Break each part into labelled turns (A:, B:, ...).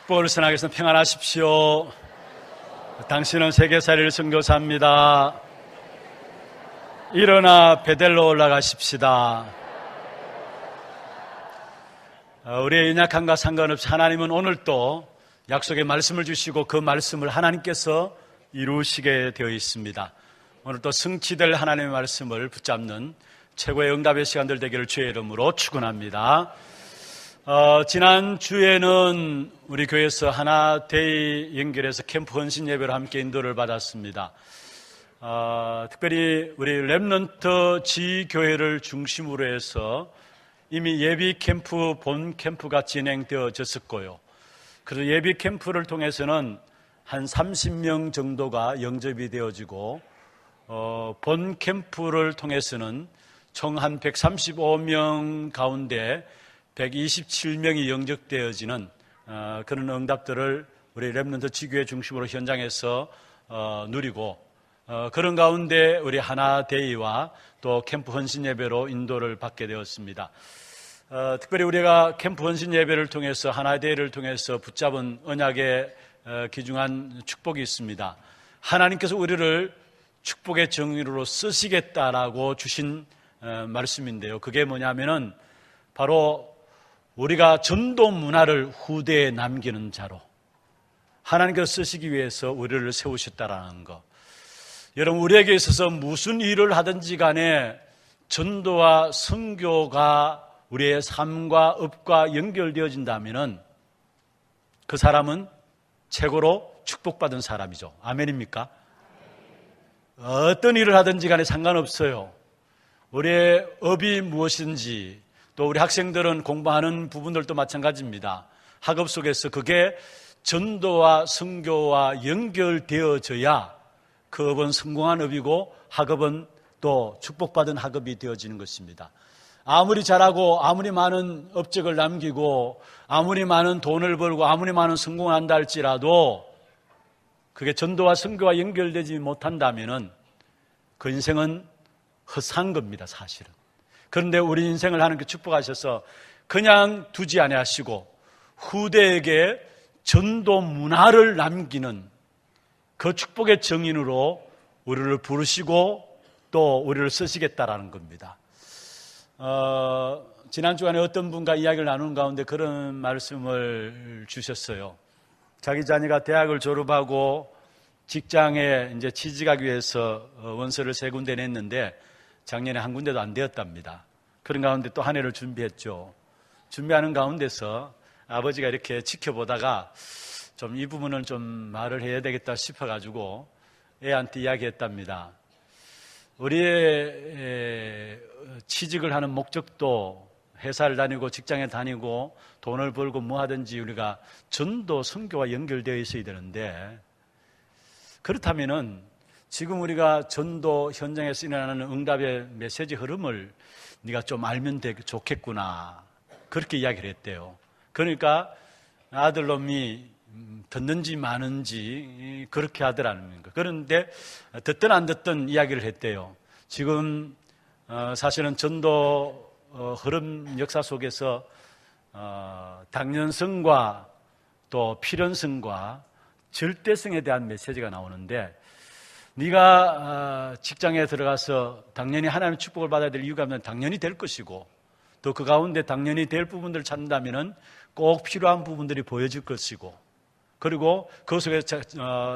A: 축복을 선하게서 평안하십시오. 당신은 세계살이를 선교사입니다. 일어나 베델로 올라가십시다. 우리의 연약함과 상관없이 하나님은 오늘 또 약속의 말씀을 주시고 그 말씀을 하나님께서 이루시게 되어 있습니다. 오늘 또 성취될 하나님의 말씀을 붙잡는 최고의 응답의 시간들 되기를 주의 이름으로 축원합니다. 지난 주에는 우리 교회에서 하나데이 연결해서 캠프 헌신 예배로 함께 인도를 받았습니다. 특별히 우리 렘넌트 지교회를 중심으로 해서 이미 예비 캠프, 본 캠프가 진행되어졌었고요. 그래서 예비 캠프를 통해서는 한 30명 정도가 영접이 되어지고 본 캠프를 통해서는 총 한 135명 가운데 127명이 영접되어지는 그런 응답들을 우리 렘넌트 지교회 중심으로 현장에서 누리고 그런 가운데 우리 하나데이와 또 캠프 헌신 예배로 인도를 받게 되었습니다. 특별히 우리가 캠프 헌신 예배를 통해서 하나데이를 통해서 붙잡은 언약의 귀중한 축복이 있습니다. 하나님께서 우리를 축복의 정의로 쓰시겠다라고 주신 말씀인데요. 그게 뭐냐면은 바로 우리가 전도 문화를 후대에 남기는 자로 하나님께서 쓰시기 위해서 우리를 세우셨다라는 것. 여러분, 우리에게 있어서 무슨 일을 하든지 간에 전도와 선교가 우리의 삶과 업과 연결되어진다면은 그 사람은 최고로 축복받은 사람이죠. 아멘입니까? 어떤 일을 하든지 간에 상관없어요. 우리의 업이 무엇인지, 또 우리 학생들은 공부하는 부분들도 마찬가지입니다. 학업 속에서 그게 전도와 선교와 연결되어져야 그 업은 성공한 업이고 학업은 또 축복받은 학업이 되어지는 것입니다. 아무리 잘하고 아무리 많은 업적을 남기고 아무리 많은 돈을 벌고 아무리 많은 성공을 한다 할지라도 그게 전도와 선교와 연결되지 못한다면은 그 인생은 헛산 겁니다, 사실은. 그런데 우리 인생을 하나님께 축복하셔서 그냥 두지 아니하시고 후대에게 전도 문화를 남기는 그 축복의 정인으로 우리를 부르시고 또 우리를 쓰시겠다라는 겁니다. 지난 주간에 어떤 분과 이야기를 나누는 가운데 그런 말씀을 주셨어요. 자기 자녀가 대학을 졸업하고 직장에 이제 취직하기 위해서 원서를 3군데 냈는데 작년에 한 군데도 안 되었답니다. 그런 가운데 또 한 해를 준비했죠. 준비하는 가운데서 아버지가 이렇게 지켜보다가 좀 이 부분은 좀 말을 해야 되겠다 싶어가지고 애한테 이야기했답니다. 우리의 취직을 하는 목적도 회사를 다니고 직장에 다니고 돈을 벌고 뭐 하든지 우리가 전도, 선교와 연결되어 있어야 되는데 그렇다면은 지금 우리가 전도 현장에서 일어나는 응답의 메시지 흐름을 네가 좀 알면 좋겠구나. 그렇게 이야기를 했대요. 그러니까 아들놈이 듣는지 마는지 그렇게 하더라는 거. 그런데 듣든 안 듣든 이야기를 했대요. 지금 사실은 전도 흐름 역사 속에서 당연성과 또 필연성과 절대성에 대한 메시지가 나오는데 네가 직장에 들어가서 당연히 하나님의 축복을 받아야 될 이유가 있으면 당연히 될 것이고 또 그 가운데 당연히 될 부분들을 찾는다면 꼭 필요한 부분들이 보여질 것이고 그리고 그 속에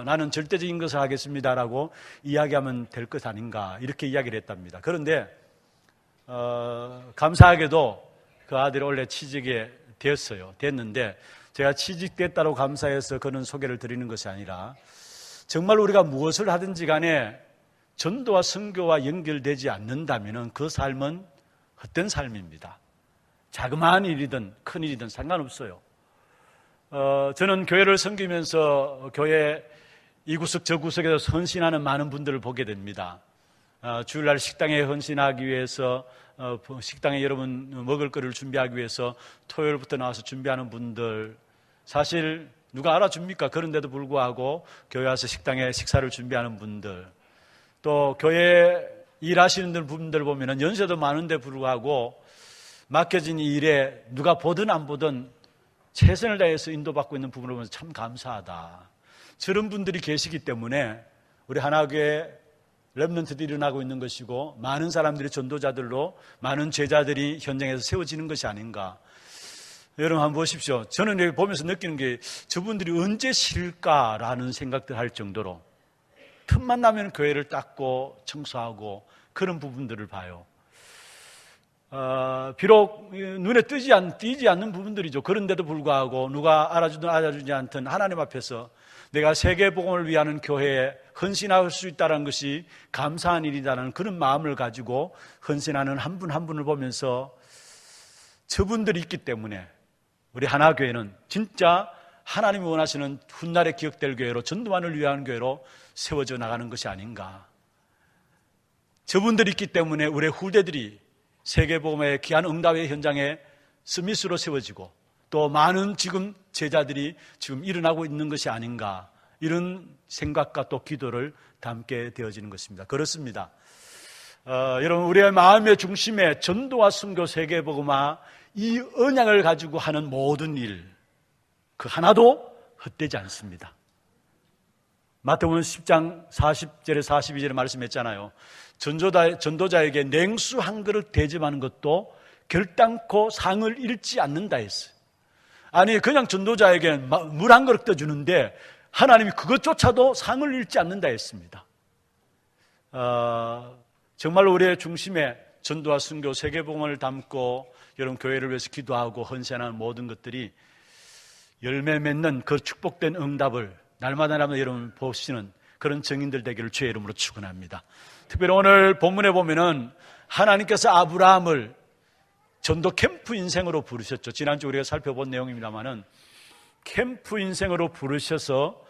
A: 나는 절대적인 것을 하겠습니다라고 이야기하면 될 것 아닌가 이렇게 이야기를 했답니다. 그런데 감사하게도 그 아들이 원래 취직이 됐는데 제가 취직됐다고 감사해서 그런 소개를 드리는 것이 아니라 정말 우리가 무엇을 하든지 간에 전도와 선교와 연결되지 않는다면 그 삶은 헛된 삶입니다. 자그마한 일이든 큰 일이든 상관없어요. 저는 교회를 섬기면서 교회 이 구석 저 구석에서 헌신하는 많은 분들을 보게 됩니다. 주일날 식당에 헌신하기 위해서 식당에 여러분 먹을 거를 준비하기 위해서 토요일부터 나와서 준비하는 분들 사실 누가 알아줍니까? 그런데도 불구하고 교회 와서 식당에 식사를 준비하는 분들 또 교회 일하시는 분들 보면 연세도 많은데 불구하고 맡겨진 이 일에 누가 보든 안 보든 최선을 다해서 인도받고 있는 부분을 보면서 참 감사하다. 저런 분들이 계시기 때문에 우리 하나교회 렘넌트들이 일어나고 있는 것이고 많은 사람들이 전도자들로 많은 제자들이 현장에서 세워지는 것이 아닌가. 여러분 한번 보십시오. 저는 여기 보면서 느끼는 게 저분들이 언제 쉴까라는 생각들 할 정도로 틈만 나면 교회를 닦고 청소하고 그런 부분들을 봐요. 비록 눈에 띄지 않는 부분들이죠. 그런데도 불구하고 누가 알아주든 알아주지 않든 하나님 앞에서 내가 세계복음을 위하는 교회에 헌신할 수 있다는 것이 감사한 일이라는 그런 마음을 가지고 헌신하는 한 분 한 분을 보면서 저분들이 있기 때문에 우리 하나교회는 진짜 하나님이 원하시는 훗날에 기억될 교회로, 전도만을 위한 교회로 세워져 나가는 것이 아닌가. 저분들이 있기 때문에 우리 후대들이 세계복음의 귀한 응답의 현장에 스미스로 세워지고 또 많은 지금 제자들이 지금 일어나고 있는 것이 아닌가, 이런 생각과 또 기도를 담게 되어지는 것입니다. 그렇습니다. 여러분, 우리의 마음의 중심에 전도와 선교, 세계복음화, 이 언약을 가지고 하는 모든 일, 그 하나도 헛되지 않습니다. 마태복음 10장 40절에 42절에 말씀했잖아요. 전도자에게 냉수 한 그릇 대접하는 것도 결단코 상을 잃지 않는다 했어요. 아니, 그냥 전도자에게 물 한 그릇 떠주는데 하나님이 그것조차도 상을 잃지 않는다 했습니다. 정말로 우리의 중심에 전도와 선교, 세계복음을 담고 여러분 교회를 위해서 기도하고 헌신하는 모든 것들이 열매 맺는 그 축복된 응답을 날마다 여러분 보시는 그런 증인들 되기를 주의 이름으로 축원합니다. 특별히 오늘 본문에 보면은 하나님께서 아브라함을 전도 캠프 인생으로 부르셨죠. 지난주 우리가 살펴본 내용입니다만은 캠프 인생으로 부르셔서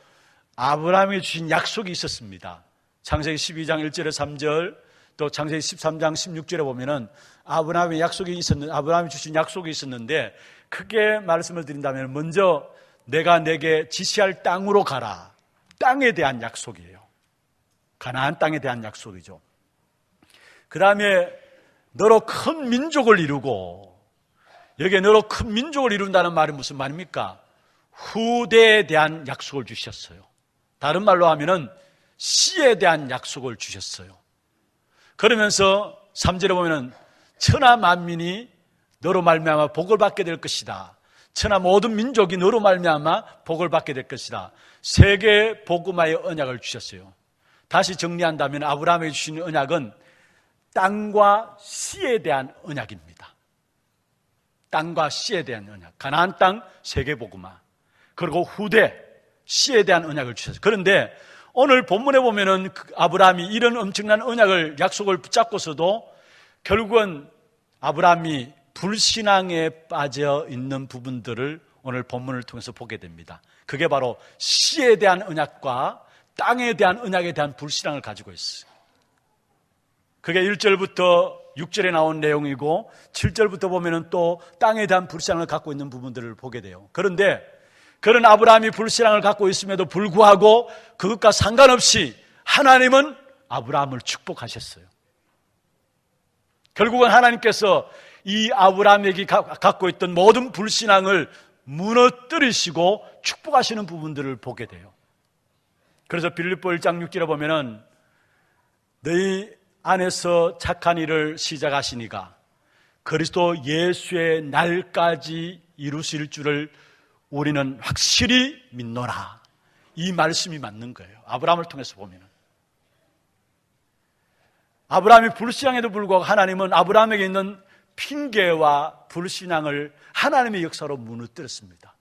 A: 아브라함이 주신 약속이 있었습니다. 창세기 12장 1절에 3절, 또 창세기 13장 16절에 보면은 아브라함이 주신 약속이 있었는데, 크게 말씀을 드린다면 먼저 내가 내게 지시할 땅으로 가라. 땅에 대한 약속이에요. 가나안 땅에 대한 약속이죠. 그 다음에 너로 큰 민족을 이루고, 여기에 너로 큰 민족을 이룬다는 말이 무슨 말입니까? 후대에 대한 약속을 주셨어요. 다른 말로 하면은 씨에 대한 약속을 주셨어요. 그러면서 3절에 보면은 천하 만민이 너로 말미암아 복을 받게 될 것이다. 천하 모든 민족이 너로 말미암아 복을 받게 될 것이다. 세계 복음화의 언약을 주셨어요. 다시 정리한다면 아브라함에게 주신 언약은 땅과 씨에 대한 언약입니다. 땅과 씨에 대한 언약. 가나안 땅 세계 복음화. 그리고 후대 씨에 대한 언약을 주셨어요. 그런데 오늘 본문에 보면은 아브라함이 이런 엄청난 언약을, 약속을 붙잡고서도 결국은 아브라함이 불신앙에 빠져 있는 부분들을 오늘 본문을 통해서 보게 됩니다. 그게 바로 씨에 대한 언약과 땅에 대한 언약에 대한 불신앙을 가지고 있어요. 그게 1절부터 6절에 나온 내용이고 7절부터 보면은 또 땅에 대한 불신앙을 갖고 있는 부분들을 보게 돼요. 그런데 그런 아브라함이 불신앙을 갖고 있음에도 불구하고 그것과 상관없이 하나님은 아브라함을 축복하셨어요. 결국은 하나님께서 이 아브라함에게 갖고 있던 모든 불신앙을 무너뜨리시고 축복하시는 부분들을 보게 돼요. 그래서 빌립보 1장 6절에 보면은 너희 안에서 착한 일을 시작하시니가 그리스도 예수의 날까지 이루실 줄을 우리는 확실히 믿노라. 이 말씀이 맞는 거예요. 아브라함을 통해서 보면은. 아브라함이 불신앙에도 불구하고 하나님은 아브라함에게 있는 핑계와 불신앙을 하나님의 역사로 무너뜨렸습니다.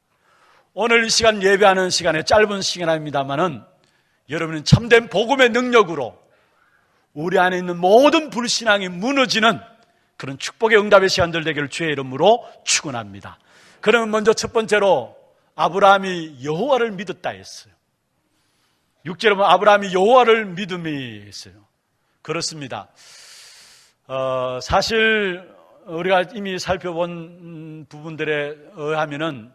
A: 오늘 이 시간 예배하는 시간에 짧은 시간입니다만은 여러분은 참된 복음의 능력으로 우리 안에 있는 모든 불신앙이 무너지는 그런 축복의 응답의 시간들 되기를 주의 이름으로 축원합니다. 그러면 먼저 첫 번째로 아브라함이 여호와를 믿었다 했어요. 6절에 보면 아브라함이 여호와를 믿음이 했어요. 그렇습니다. 사실 우리가 이미 살펴본 부분들에 의하면은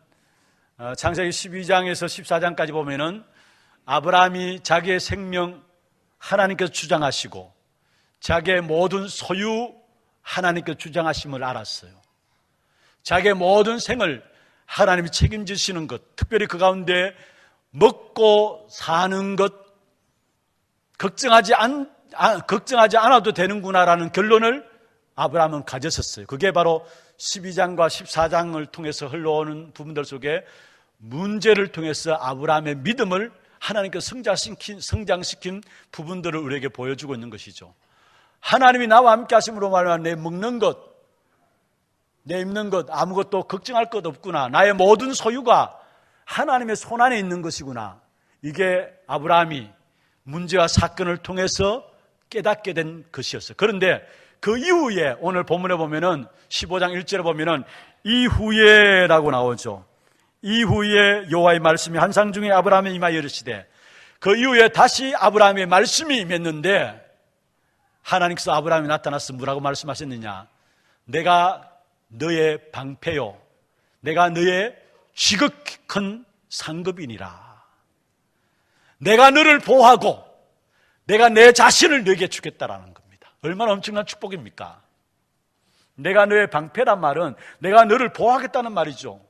A: 창세기 12장에서 14장까지 보면은 아브라함이 자기의 생명 하나님께서 주장하시고 자기의 모든 소유 하나님께서 주장하심을 알았어요. 자기의 모든 생을 하나님이 책임지시는 것, 특별히 그 가운데 먹고 사는 것 걱정하지 않아도 되는구나라는 결론을 아브라함은 가졌었어요. 그게 바로 12장과 14장을 통해서 흘러오는 부분들 속에 문제를 통해서 아브라함의 믿음을 하나님께서 성장시킨 부분들을 우리에게 보여주고 있는 것이죠. 하나님이 나와 함께 하심으로 말하면 내 먹는 것, 내 입는 것 아무것도 걱정할 것 없구나. 나의 모든 소유가 하나님의 손안에 있는 것이구나. 이게 아브라함이 문제와 사건을 통해서 깨닫게 된 것이었어요. 그런데 그 이후에 오늘 본문에 보면은 15장 1절에 보면은 이후에라고 나오죠. 이후에 여호와의 말씀이 환상 중에 아브라함에 임하여 이르시되, 그 이후에 다시 아브라함의 말씀이 임했는데 하나님께서 아브라함이 나타나서 뭐라고 말씀하셨느냐? 내가 너의 방패요, 내가 너의 지극히 큰 상급이니라. 내가 너를 보호하고 내가 내 자신을 너에게 주겠다라는 겁니다. 얼마나 엄청난 축복입니까? 내가 너의 방패란 말은 내가 너를 보호하겠다는 말이죠.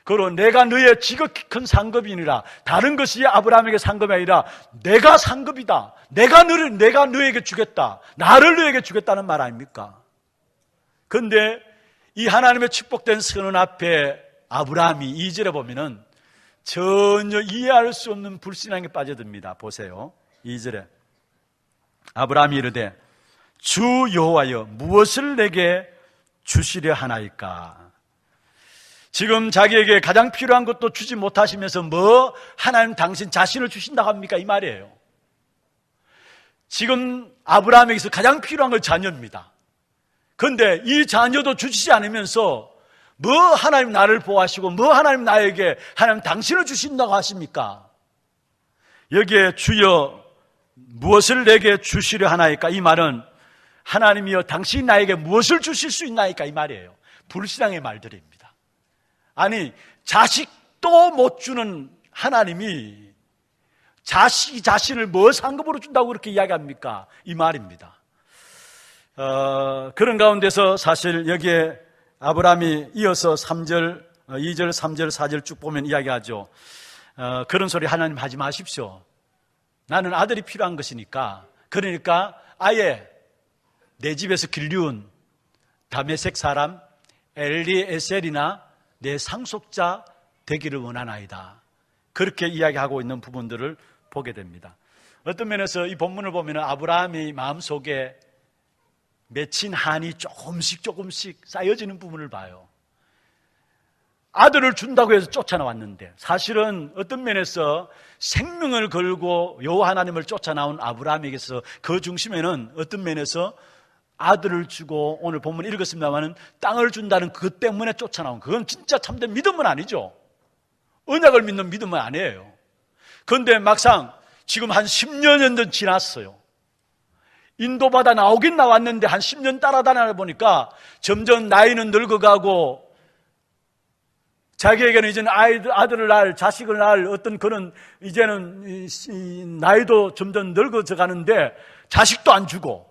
A: 그리고 내가 너의 지극히 큰 상급이니라. 다른 것이 아브라함에게 상급이 아니라 내가 상급이다. 내가 너에게 주겠다. 나를 너에게 주겠다는 말 아닙니까? 그런데 이 하나님의 축복된 선언 앞에 아브라함이 2절에 보면은 전혀 이해할 수 없는 불신앙에 빠져듭니다. 보세요. 2절에 아브라함이 이르되 주 여호와여 무엇을 내게 주시려 하나이까? 지금 자기에게 가장 필요한 것도 주지 못하시면서 뭐 하나님 당신 자신을 주신다고 합니까? 이 말이에요. 지금 아브라함에게서 가장 필요한 건 자녀입니다. 그런데 이 자녀도 주시지 않으면서 뭐 하나님 나를 보호하시고 뭐 하나님 나에게 하나님 당신을 주신다고 하십니까? 여기에 주여 무엇을 내게 주시려 하나이까? 이 말은 하나님이여 당신이 나에게 무엇을 주실 수 있나이까? 이 말이에요. 불신앙의 말들입니다. 아니, 자식도 못 주는 하나님이 자식이 자신을 뭐 상급으로 준다고 그렇게 이야기합니까? 이 말입니다. 그런 가운데서 사실 여기에 아브라함이 이어서 3절, 2절, 3절, 4절 쭉 보면 이야기하죠. 그런 소리 하나님 하지 마십시오. 나는 아들이 필요한 것이니까. 그러니까 아예 내 집에서 길리운 다메섹 사람 엘리에셀이나 내 상속자 되기를 원하나이다. 그렇게 이야기하고 있는 부분들을 보게 됩니다. 어떤 면에서 이 본문을 보면 아브라함이 마음속에 맺힌 한이 조금씩 쌓여지는 부분을 봐요. 아들을 준다고 해서 쫓아나왔는데 사실은 어떤 면에서 생명을 걸고 여호와 하나님을 쫓아나온 아브라함에게서 그 중심에는 어떤 면에서 아들을 주고 오늘 본문 읽었습니다마는 땅을 준다는 그것 때문에 쫓아나온, 그건 진짜 참된 믿음은 아니죠. 언약을 믿는 믿음은 아니에요. 그런데 막상 지금 한 10년 전 지났어요. 인도받아 나오긴 나왔는데 한 10년 따라다니다 보니까 점점 나이는 늙어가고 자기에게는 이제는 아들을 낳을, 자식을 낳을 어떤 그런 이제는 나이도 점점 늙어져 가는데 자식도 안 주고,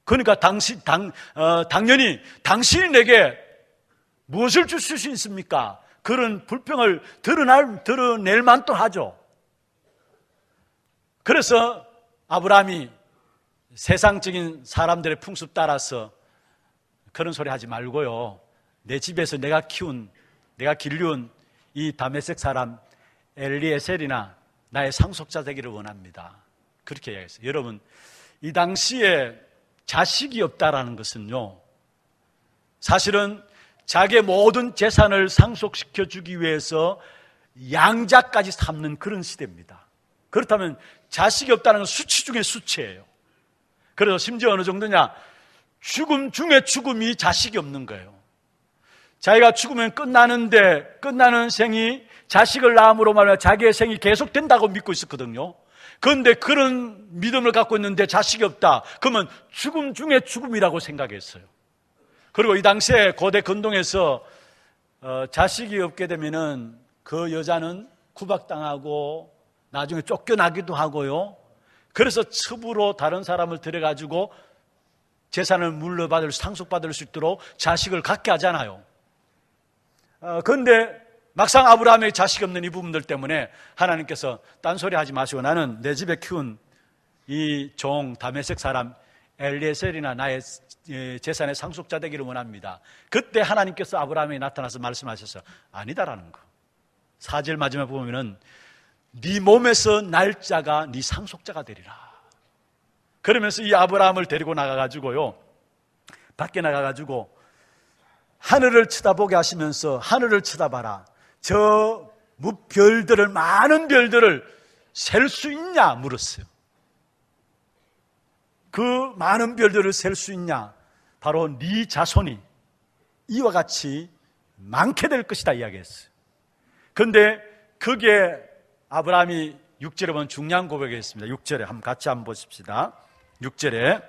A: 그러니까 당연히 당신이 내게 무엇을 주실 수 있습니까? 그런 불평을 드러낼 만도 하죠. 그래서 아브라함이 세상적인 사람들의 풍습 따라서 그런 소리 하지 말고요, 내 집에서 내가 길리운 이 다메섹 사람 엘리에셀이나 나의 상속자 되기를 원합니다. 그렇게 이야기했어요. 여러분, 이 당시에 자식이 없다라는 것은요, 사실은 자기의 모든 재산을 상속시켜 주기 위해서 양자까지 삼는 그런 시대입니다. 그렇다면 자식이 없다는 건 수치 중에 수치예요. 그래서 심지어 어느 정도냐, 죽음 중에 죽음이 자식이 없는 거예요. 자기가 죽으면 끝나는 생이 자식을 낳음으로 말하면 자기의 생이 계속된다고 믿고 있었거든요. 그런데 그런 믿음을 갖고 있는데 자식이 없다. 그러면 죽음 중에 죽음이라고 생각했어요. 그리고 이 당시에 고대 근동에서 자식이 없게 되면은 그 여자는 구박당하고 나중에 쫓겨나기도 하고요. 그래서 첩으로 다른 사람을 들여가지고 재산을 상속받을 수 있도록 자식을 갖게 하잖아요. 그런데 막상 아브라함의 자식이 없는 이 부분들 때문에 하나님께서 딴소리 하지 마시고 나는 내 집에 키운 이 종 다메섹 사람 엘리에셀이나 나의 재산의 상속자 되기를 원합니다. 그때 하나님께서 아브라함에 나타나서 말씀하셨어요. 아니다라는 거. 4절 마지막 보면은 네 몸에서 날 자가 네 상속자가 되리라. 그러면서 이 아브라함을 데리고 나가가지고요, 밖에 나가가지고 하늘을 쳐다보게 하시면서 하늘을 쳐다봐라. 저 별들을, 많은 별들을 셀 수 있냐 물었어요. 그 많은 별들을 셀 수 있냐? 바로 네 자손이 이와 같이 많게 될 것이다 이야기했어요. 그런데 그게 아브라함이 6절에 보면 중요한 고백이었습니다. 6절에 같이 한번 보십시다. 6절에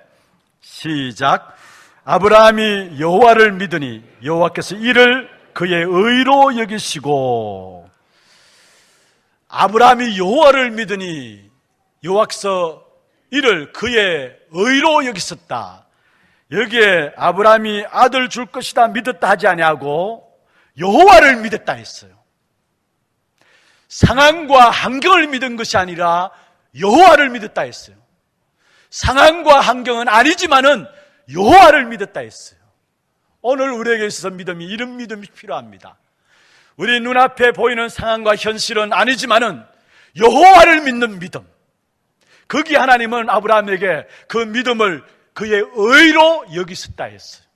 A: 시작. 아브라함이 여호와를 믿으니 여호와께서 이를 그의 의로 여기시고. 아브라함이 여호와를 믿으니 여호와께서 이를 그의 의로 여기셨다. 여기에 아브라함이 아들 줄 것이다 믿었다 하지 아니하고 여호와를 믿었다 했어요. 상황과 환경을 믿은 것이 아니라 여호와를 믿었다 했어요. 상황과 환경은 아니지만은 여호와를 믿었다 했어요. 오늘 우리에게 있어서 믿음이 이런 믿음이 필요합니다. 우리 눈앞에 보이는 상황과 현실은 아니지만은 여호와를 믿는 믿음. 거기 하나님은 아브라함에게 그 믿음을 그의 의로 여기셨다 했어요.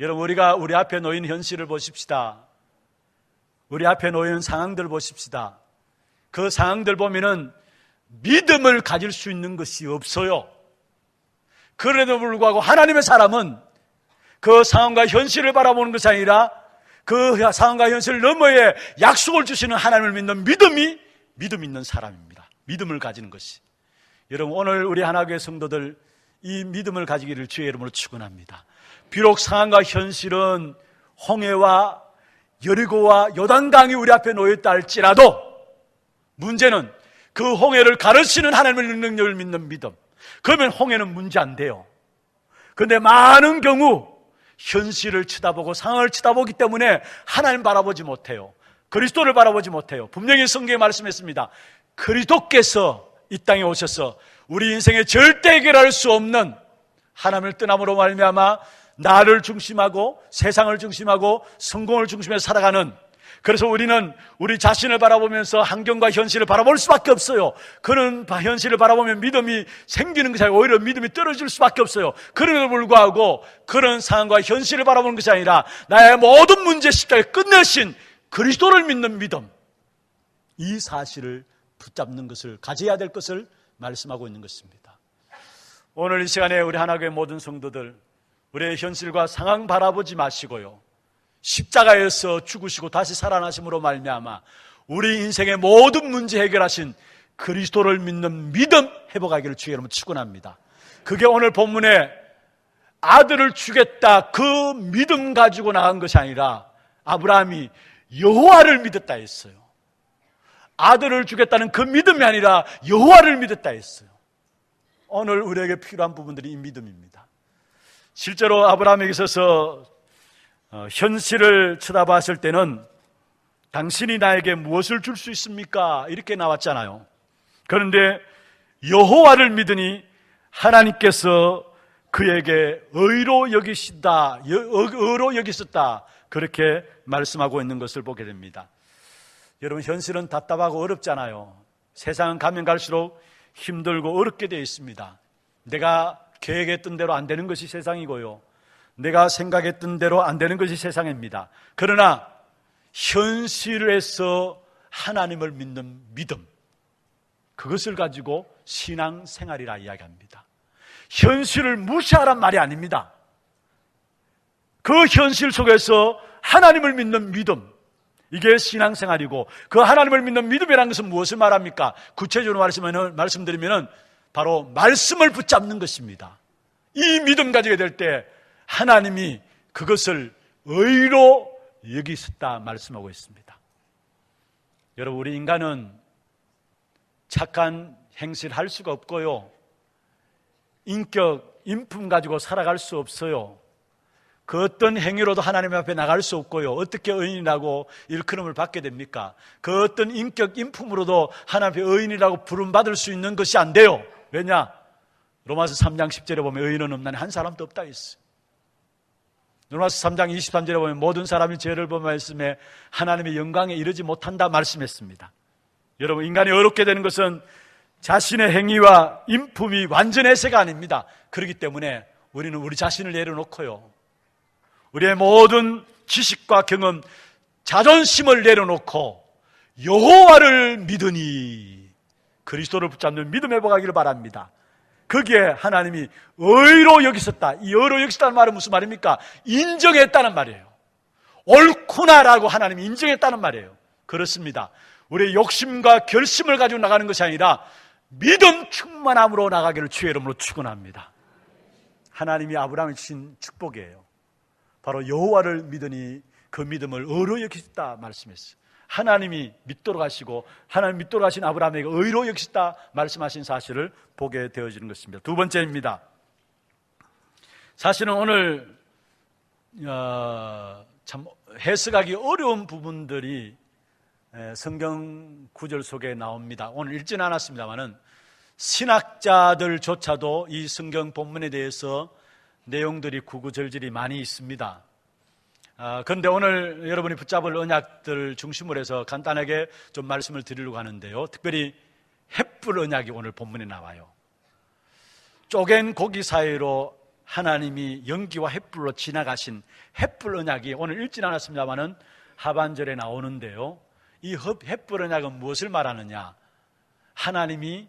A: 여러분, 우리가 우리 앞에 놓인 현실을 보십시다. 우리 앞에 놓인 상황들 보십시다. 그 상황들 보면은 믿음을 가질 수 있는 것이 없어요. 그래도 불구하고 하나님의 사람은 그 상황과 현실을 바라보는 것이 아니라 그 상황과 현실 너머에 약속을 주시는 하나님을 믿는 믿음이 믿음 있는 사람입니다. 믿음을 가지는 것이. 여러분, 오늘 우리 하나교회 성도들 이 믿음을 가지기를 주의 이름으로 축원합니다. 비록 상황과 현실은 홍해와 여리고와 요단강이 우리 앞에 놓였다 할지라도 문제는 그 홍해를 가르치는 하나님의 능력을 믿는 믿음. 그러면 홍해는 문제 안 돼요. 그런데 많은 경우 현실을 쳐다보고 상황을 쳐다보기 때문에 하나님 바라보지 못해요. 그리스도를 바라보지 못해요. 분명히 성경에 말씀했습니다. 그리스도께서 이 땅에 오셔서 우리 인생에 절대 해결할 수 없는 하나님을 떠남으로 말미암아 나를 중심하고 세상을 중심하고 성공을 중심해서 살아가는, 그래서 우리는 우리 자신을 바라보면서 환경과 현실을 바라볼 수밖에 없어요. 그런 현실을 바라보면 믿음이 생기는 것이 아니라 오히려 믿음이 떨어질 수밖에 없어요. 그럼에도 불구하고 그런 상황과 현실을 바라보는 것이 아니라 나의 모든 문제 십자가에 끝내신 그리스도를 믿는 믿음, 이 사실을 붙잡는 것을 가져야 될 것을 말씀하고 있는 것입니다. 오늘 이 시간에 우리 하나교회 모든 성도들, 우리의 현실과 상황 바라보지 마시고요, 십자가에서 죽으시고 다시 살아나심으로 말미암아 우리 인생의 모든 문제 해결하신 그리스도를 믿는 믿음 회복하기를 주의 이름으로 축원합니다. 그게 오늘 본문에 아들을 주겠다 그 믿음 가지고 나간 것이 아니라 아브라함이 여호와를 믿었다 했어요. 아들을 주겠다는 그 믿음이 아니라 여호와를 믿었다 했어요. 오늘 우리에게 필요한 부분들이 이 믿음입니다. 실제로 아브라함에게 있어서 현실을 쳐다봤을 때는 당신이 나에게 무엇을 줄 수 있습니까? 이렇게 나왔잖아요. 그런데 여호와를 믿으니 하나님께서 그에게 의로 여기시다, 의로 여기셨다, 그렇게 말씀하고 있는 것을 보게 됩니다. 여러분, 현실은 답답하고 어렵잖아요. 세상은 가면 갈수록 힘들고 어렵게 되어 있습니다. 내가 계획했던 대로 안 되는 것이 세상이고요, 내가 생각했던 대로 안 되는 것이 세상입니다. 그러나 현실에서 하나님을 믿는 믿음, 그것을 가지고 신앙생활이라 이야기합니다. 현실을 무시하란 말이 아닙니다. 그 현실 속에서 하나님을 믿는 믿음, 이게 신앙생활이고, 그 하나님을 믿는 믿음이라는 것은 무엇을 말합니까? 구체적으로 말씀드리면 바로 말씀을 붙잡는 것입니다. 이 믿음 가지게 될 때 하나님이 그것을 의로 여기셨다 말씀하고 있습니다. 여러분, 우리 인간은 착한 행실 할 수가 없고요, 인격, 인품 가지고 살아갈 수 없어요. 그 어떤 행위로도 하나님 앞에 나갈 수 없고요. 어떻게 의인이라고 일컬음을 받게 됩니까? 그 어떤 인격, 인품으로도 하나님 앞에 의인이라고 부름받을 수 있는 것이 안 돼요. 왜냐? 로마서 3장 10절에 보면 의인은 없나니 한 사람도 없다 했어요. 로마서 3장 23절에 보면 모든 사람이 죄를 범하였음에 하나님의 영광에 이르지 못한다 말씀했습니다. 여러분, 인간이 어렵게 되는 것은 자신의 행위와 인품이 완전해서가 아닙니다. 그렇기 때문에 우리는 우리 자신을 내려놓고요, 우리의 모든 지식과 경험, 자존심을 내려놓고 여호와를 믿으니 그리스도를 붙잡는 믿음에 회복하기를 바랍니다. 거기에 하나님이 의로 여기셨다. 이 의로 여기셨다는 말은 무슨 말입니까? 인정했다는 말이에요. 옳구나라고 하나님이 인정했다는 말이에요. 그렇습니다. 우리의 욕심과 결심을 가지고 나가는 것이 아니라 믿음 충만함으로 나가기를 주의 이름으로 축원합니다. 하나님이 아브라함에 주신 축복이에요. 바로 여호와를 믿으니 그 믿음을 의로 여기셨다 말씀했어요. 하나님이 믿도록 하시고 하나님 믿도록 하신 아브라함에게 의로 여기셨다 말씀하신 사실을 보게 되어지는 것입니다. 두 번째입니다. 사실은 오늘 참 해석하기 어려운 부분들이 성경 구절 속에 나옵니다. 오늘 읽지는 않았습니다만은 신학자들조차도 이 성경 본문에 대해서 내용들이 구구절절이 많이 있습니다. 그런데 오늘 여러분이 붙잡을 언약들 중심으로 해서 간단하게 좀 말씀을 드리려고 하는데요. 특별히 횃불 언약이 오늘 본문에 나와요. 쪼갠 고기 사이로 하나님이 연기와 횃불로 지나가신 횃불 언약이 오늘 읽지는 않았습니다만은 하반절에 나오는데요. 이 횃불 언약은 무엇을 말하느냐? 하나님이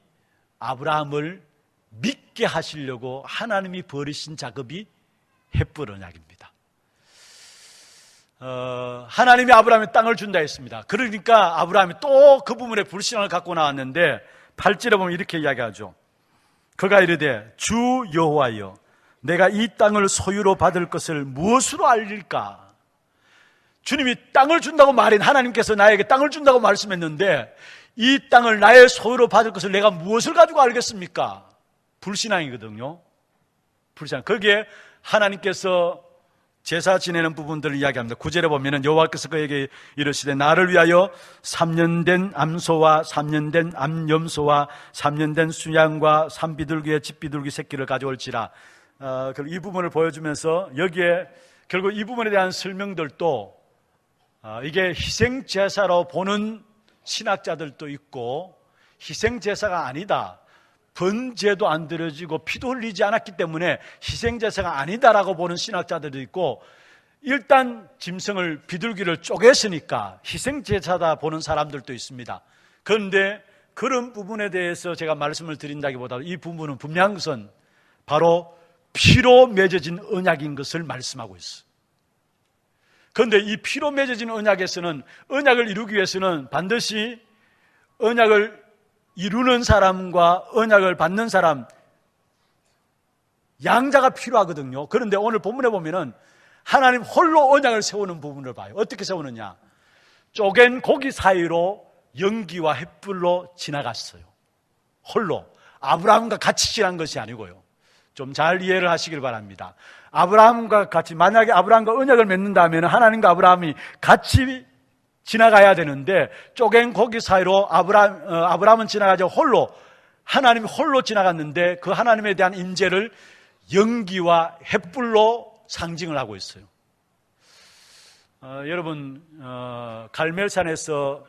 A: 아브라함을 믿게 하시려고 하나님이 벌이신 작업이 횃불 언약입니다. 하나님이 아브라함에 땅을 준다 했습니다. 그러니까 아브라함이 또 그 부분에 불신앙을 갖고 나왔는데 8절에 보면 이렇게 이야기하죠. 그가 이르되 주 여호와여 내가 이 땅을 소유로 받을 것을 무엇으로 알릴까? 주님이 땅을 준다고 말한 하나님께서 나에게 땅을 준다고 말씀했는데 이 땅을 나의 소유로 받을 것을 내가 무엇을 가지고 알겠습니까? 불신앙이거든요. 불신앙. 거기에 하나님께서 제사 지내는 부분들을 이야기합니다. 9절에 보면은 여호와께서 그에게 이르시되 나를 위하여 3년 된 암소와 3년 된 암염소와 3년 된 수양과 산비둘기의 집비둘기 새끼를 가져올지라. 이 부분을 보여주면서 여기에 결국 이 부분에 대한 설명들도 이게 희생제사로 보는 신학자들도 있고 희생제사가 아니다, 번제도 안 드려지고 피도 흘리지 않았기 때문에 희생제사가 아니다라고 보는 신학자들도 있고, 일단 짐승을 비둘기를 쪼갰으니까 희생제사다 보는 사람들도 있습니다. 그런데 그런 부분에 대해서 제가 말씀을 드린다기보다 이 부분은 분명한 것은 바로 피로 맺어진 언약인 것을 말씀하고 있어요. 그런데 이 피로 맺어진 언약에서는 언약을 이루기 위해서는 반드시 언약을 이루는 사람과 언약을 받는 사람 양자가 필요하거든요. 그런데 오늘 본문에 보면은 하나님 홀로 언약을 세우는 부분을 봐요. 어떻게 세우느냐? 쪼갠 고기 사이로 연기와 횃불로 지나갔어요. 홀로. 아브라함과 같이 지난 것이 아니고요. 좀 잘 이해를 하시길 바랍니다. 아브라함과 같이, 만약에 아브라함과 언약을 맺는다면 하나님과 아브라함이 같이 지나가야 되는데 쪼갠 고기 사이로 아브라함은 지나가지 홀로, 하나님이 홀로 지나갔는데 그 하나님에 대한 인재를 연기와 횃불로 상징을 하고 있어요. 여러분, 갈멜산에서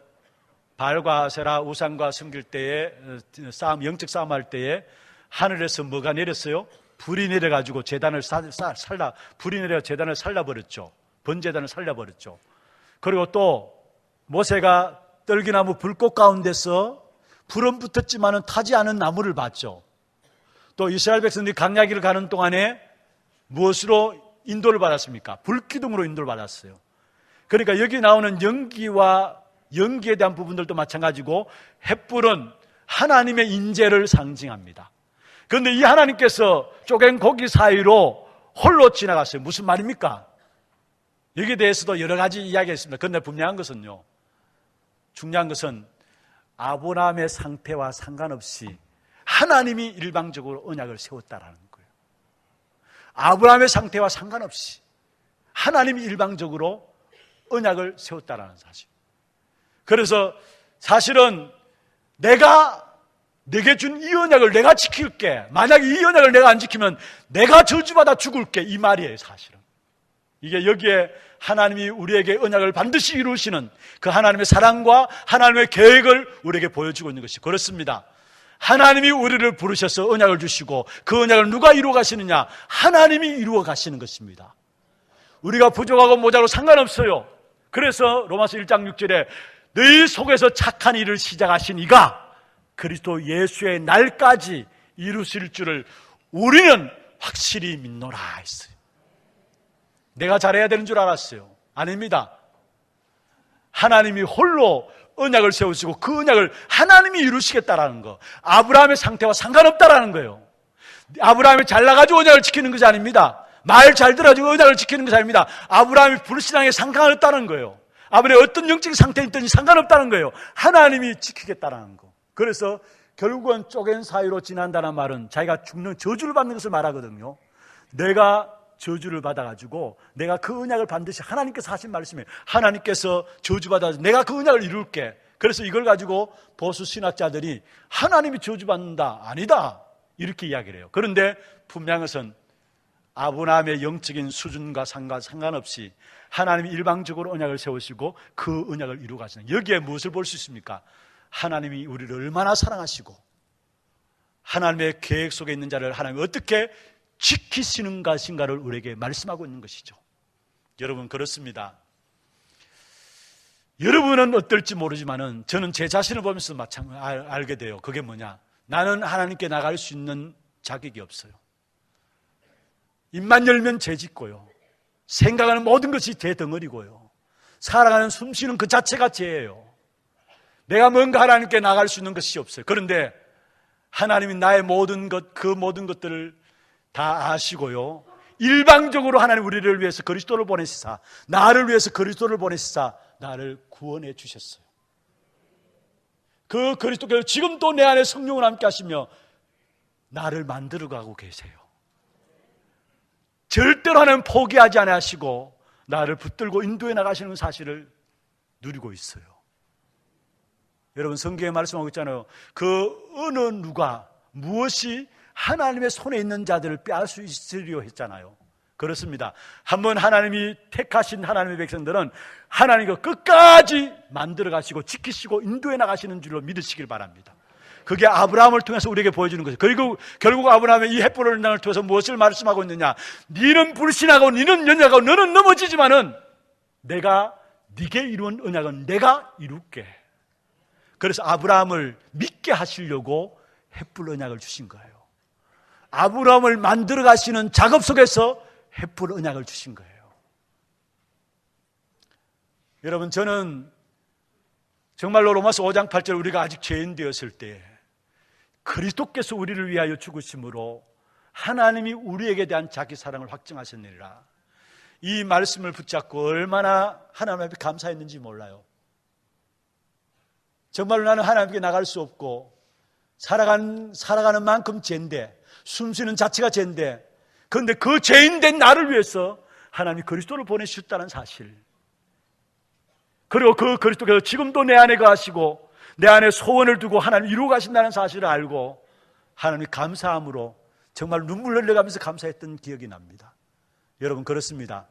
A: 바알과 아세라 우상과 섬길 때에 영적 싸움할 때에 하늘에서 뭐가 내렸어요? 불이 내려가지고 불이 내려 제단을 살라버렸죠. 번제단을 살라버렸죠. 그리고 또 모세가 떨기나무 불꽃 가운데서 불은 붙었지만은 타지 않은 나무를 봤죠. 또 이스라엘 백성들이 광야길을 가는 동안에 무엇으로 인도를 받았습니까? 불기둥으로 인도를 받았어요. 그러니까 여기 나오는 연기에 대한 부분들도 마찬가지고 횃불은 하나님의 인재를 상징합니다. 그런데 이 하나님께서 쪼갠 고기 사이로 홀로 지나갔어요. 무슨 말입니까? 여기에 대해서도 여러 가지 이야기가 있습니다. 그런데 분명한 것은요, 중요한 것은 아브라함의 상태와 상관없이 하나님이 일방적으로 언약을 세웠다라는 거예요. 아브라함의 상태와 상관없이 하나님이 일방적으로 언약을 세웠다라는 사실. 그래서 사실은 내게 준 이 언약을 내가 지킬게. 만약에 이 언약을 내가 안 지키면 내가 저주받아 죽을게. 이 말이에요, 사실은. 이게 여기에 하나님이 우리에게 언약을 반드시 이루시는 그 하나님의 사랑과 하나님의 계획을 우리에게 보여주고 있는 것이 그렇습니다. 하나님이 우리를 부르셔서 언약을 주시고 그 언약을 누가 이루어 가시느냐? 하나님이 이루어 가시는 것입니다. 우리가 부족하고 모자라도 상관없어요. 그래서 로마서 1장 6절에 너희 속에서 착한 일을 시작하신 이가 그리스도 예수의 날까지 이루실 줄을 우리는 확실히 믿노라 했어요. 내가 잘해야 되는 줄 알았어요. 아닙니다. 하나님이 홀로 언약을 세우시고 그 언약을 하나님이 이루시겠다라는 거. 아브라함의 상태와 상관없다라는 거예요. 아브라함이 잘나가지고 언약을 지키는 것이 아닙니다. 말 잘 들어가지고 언약을 지키는 것이 아닙니다. 아브라함이 불신앙에 상관없다는 거예요. 아브라함이 어떤 영적인 상태에 있든지 상관없다는 거예요. 하나님이 지키겠다라는 거. 그래서 결국은 쪼갠 사이로 지난다는 말은 자기가 죽는 저주를 받는 것을 말하거든요. 내가 저주를 받아가지고 내가 그 언약을 반드시 하나님께서 하신 말씀이에요. 하나님께서 저주받아서 내가 그 언약을 이룰게. 그래서 이걸 가지고 보수 신학자들이 하나님이 저주받는다. 아니다. 이렇게 이야기를 해요. 그런데 분명한 것은 아브라함의 영적인 수준과 상관없이 하나님이 일방적으로 언약을 세우시고 그 언약을 이루어 가시는, 여기에 무엇을 볼 수 있습니까? 하나님이 우리를 얼마나 사랑하시고 하나님의 계획 속에 있는 자를 하나님이 어떻게 지키시는 것인가를 우리에게 말씀하고 있는 것이죠. 여러분, 그렇습니다. 여러분은 어떨지 모르지만은 저는 제 자신을 보면서 알게 돼요. 그게 뭐냐? 나는 하나님께 나갈 수 있는 자격이 없어요. 입만 열면 죄 짓고요. 생각하는 모든 것이 제 덩어리고요. 살아가는 숨쉬는 그 자체가 죄예요. 내가 뭔가 하나님께 나갈 수 있는 것이 없어요. 그런데 하나님이 나의 모든 것, 그 모든 것들을 다 아시고요. 일방적으로 하나님 우리를 위해서 그리스도를 보내시사, 나를 위해서 그리스도를 보내시사 나를 구원해 주셨어요. 그 그리스도께서 지금도 내 안에 성령을 함께 하시며 나를 만들어 가고 계세요. 절대로 하나님 포기하지 않으시고 나를 붙들고 인도해 나가시는 사실을 누리고 있어요. 여러분, 성경에 말씀하고 있잖아요. 그 어느 누가 무엇이 하나님의 손에 있는 자들을 빼앗을 수 있으리요 했잖아요. 그렇습니다. 한번 하나님이 택하신 하나님의 백성들은 하나님과 끝까지 만들어 가시고 지키시고 인도해 나가시는 줄로 믿으시길 바랍니다. 그게 아브라함을 통해서 우리에게 보여주는 것이죠. 그리고 결국 아브라함의 이 헷보를 을 통해서 무엇을 말씀하고 있느냐? 니는 불신하고 니는 연약하고 너는 넘어지지만은 내가 네게 이룬 언약은 내가 이룰게. 그래서 아브라함을 믿게 하시려고 헷불 언약을 주신 거예요. 아브라함을 만들어 가시는 작업 속에서 헷불 언약을 주신 거예요. 여러분, 저는 정말로 로마서 5장 8절 우리가 아직 죄인 되었을 때 그리스도께서 우리를 위하여 죽으심으로 하나님이 우리에게 대한 자기 사랑을 확증하셨느니라. 이 말씀을 붙잡고 얼마나 하나님 앞에 감사했는지 몰라요. 정말로 나는 하나님께 나갈 수 없고 살아가는 만큼 죄인데, 숨쉬는 자체가 죄인데, 그런데 그 죄인된 나를 위해서 하나님이 그리스도를 보내주셨다는 사실, 그리고 그 그리스도께서 지금도 내 안에 거하시고 내 안에 소원을 두고 하나님 이루어 가신다는 사실을 알고 하나님이 감사함으로 정말 눈물 흘려가면서 감사했던 기억이 납니다. 여러분, 그렇습니다.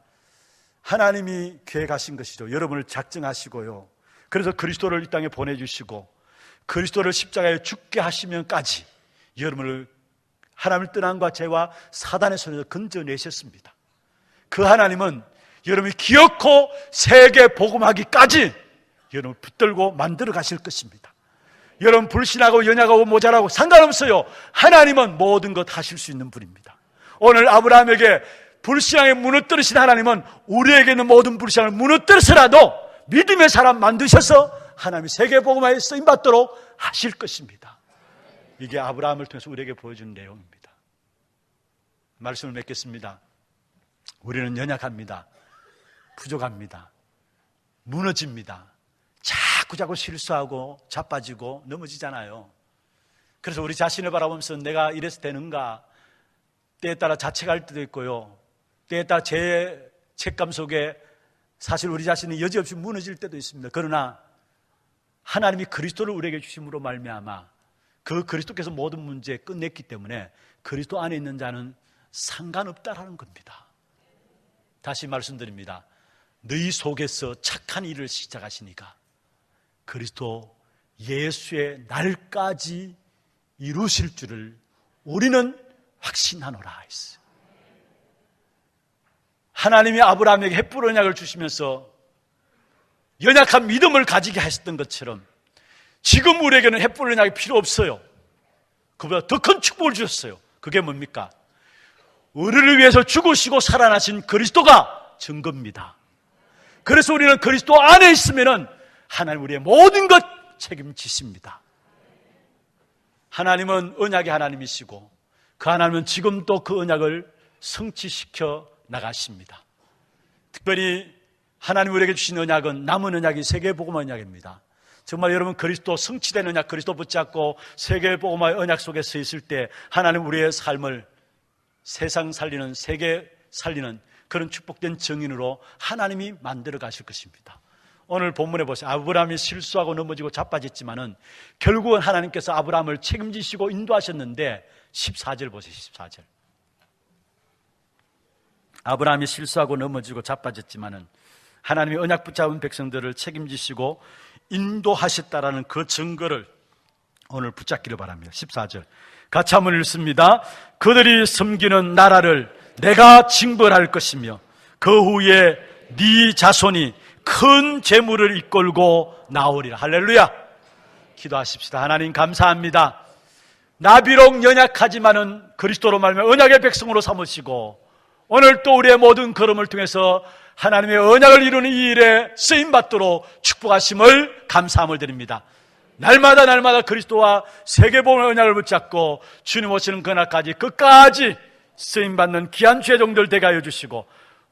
A: 하나님이 계획하신 것이죠. 여러분을 작정하시고요. 그래서 그리스도를 이 땅에 보내주시고 그리스도를 십자가에 죽게 하시면까지 여러분을 하나님을 떠난과 죄와 사단의 손에서 건져내셨습니다. 그 하나님은 여러분이 기어코 세계 복음하기까지 여러분을 붙들고 만들어 가실 것입니다. 여러분, 불신하고 연약하고 모자라고 상관없어요. 하나님은 모든 것 하실 수 있는 분입니다. 오늘 아브라함에게 불신앙에 무너뜨리신 하나님은 우리에게는 모든 불신앙을 무너뜨려서라도 믿음의 사람 만드셔서 하나님이 세계 복음화에 쓰임받도록 하실 것입니다. 이게 아브라함을 통해서 우리에게 보여준 내용입니다. 말씀을 맺겠습니다. 우리는 연약합니다. 부족합니다. 무너집니다. 자꾸 실수하고 자빠지고 넘어지잖아요. 그래서 우리 자신을 바라보면서 내가 이래서 되는가, 때에 따라 자책할 때도 있고요, 때에 따라 제 책감 속에 사실 우리 자신이 여지없이 무너질 때도 있습니다. 그러나 하나님이 그리스도를 우리에게 주심으로 말미암아 그 그리스도께서 모든 문제 끝냈기 때문에 그리스도 안에 있는 자는 상관없다라는 겁니다. 다시 말씀드립니다. 너희 속에서 착한 일을 시작하시니까 그리스도 예수의 날까지 이루실 줄을 우리는 확신하노라 했어요. 하나님이 아브라함에게 햇불 언약을 주시면서 연약한 믿음을 가지게 하셨던 것처럼 지금 우리에게는 햇불 언약이 필요 없어요. 그보다 더 큰 축복을 주셨어요. 그게 뭡니까? 우리를 위해서 죽으시고 살아나신 그리스도가 증거입니다. 그래서 우리는 그리스도 안에 있으면 하나님 우리의 모든 것 책임지십니다. 하나님은 언약의 하나님이시고 그 하나님은 지금도 그 언약을 성취시켜 나가십니다. 특별히 하나님 우리에게 주신 언약은 남은 언약이 세계복음 언약입니다. 정말 여러분 그리스도 성취된 언약, 그리스도 붙잡고 세계복음의 언약 속에 서 있을 때 하나님 우리의 삶을 세상 살리는, 세계 살리는 그런 축복된 증인으로 하나님이 만들어 가실 것입니다. 오늘 본문에 보세요. 아브라함이 실수하고 넘어지고 자빠졌지만은 결국은 하나님께서 아브라함을 책임지시고 인도하셨는데 14절 보세요. 14절. 아브라함이 실수하고 넘어지고 자빠졌지만은 하나님이 언약 붙잡은 백성들을 책임지시고 인도하셨다라는 그 증거를 오늘 붙잡기를 바랍니다. 14절. 같이 한번 읽습니다. 그들이 섬기는 나라를 내가 징벌할 것이며 그 후에 네 자손이 큰 재물을 이끌고 나오리라. 할렐루야. 기도하십시다. 하나님 감사합니다. 나 비록 연약하지만은 그리스도로 말미암아 언약의 백성으로 삼으시고 오늘 또 우리의 모든 걸음을 통해서 하나님의 언약을 이루는 이 일에 쓰임받도록 축복하심을 감사함을 드립니다. 날마다 그리스도와 세계복음의 언약을 붙잡고 주님 오시는 그날까지 끝까지 쓰임받는 귀한 죄종들 되게 하여 주시고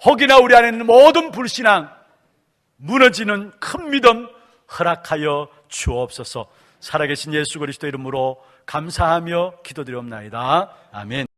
A: 혹이나 우리 안에 있는 모든 불신앙 무너지는 큰 믿음 허락하여 주옵소서. 살아계신 예수 그리스도 이름으로 감사하며 기도드리옵나이다. 아멘.